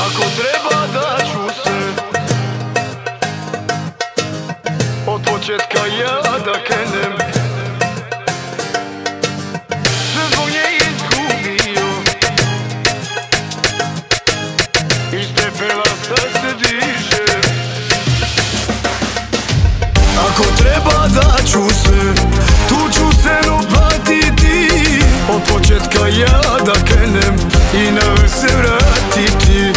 Ako treba da ću se od početka ja da krenem, sve zbog nje izgubio, iz pepela sad se dižem. Ako treba da ću se, tu ću se opatiti, od početka ja da krenem i na vrh se vratiti.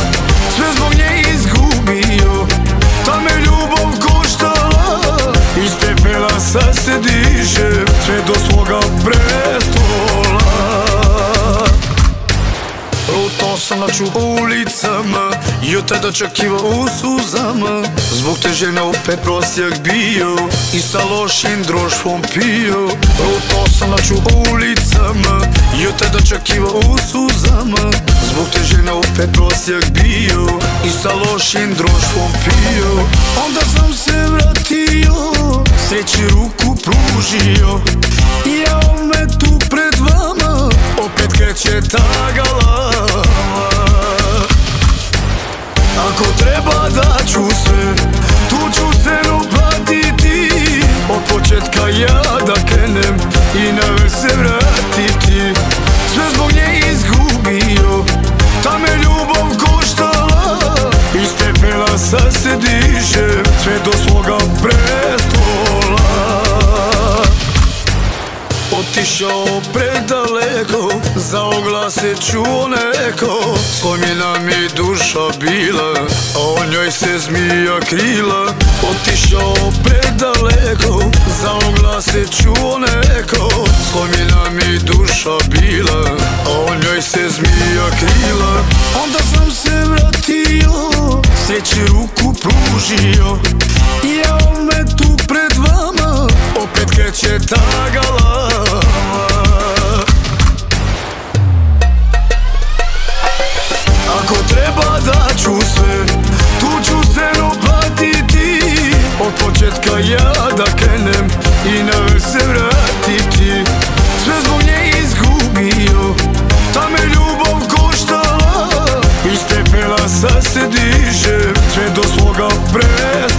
Sve zbog nje izgubio, ta me ljubav koštala, iz pepela sad se dižem, sve do svoga prestola. Lutao sam noću ulicama i od tada očekivao u suzama, zbog te žene opet prosjak bio i sa lošim društvom pio. Lutao sam noću ulicama i od tada očekivao u suzama, zbog te žene opet prosjak bio i sa lošim društvom pio. Onda sam se vratio, sreći ruku pružio i evo me tu pred vama, opet kreće ta galama. Ako treba da ću se, tu ću se opatiti, od početka ja da krenem i na vrh se vratiti. Sve zbog nje izgubio, ta me ljubav koštala, iz pepela sad se dižem, sve do svoga prestola. Otišao predaleko, za oglase čuo neko, slomljena mi duša bila, a o njoj se zmija krila. Otišao predaleko, za oglase čuo neko, slomljena mi duša bila, a o njoj se zmija krila. Onda sam se vratio, sreći ruku pružio i evo me tu pred vama, opet kreće ta galama. Ako treba da ću se, tu ću se opatiti, od početka ja da krenem i na vrh se vratiti. Sve zbog nje izgubio, ta me ljubav koštala, iz pepela sad se dižem, sve do svoga prestola.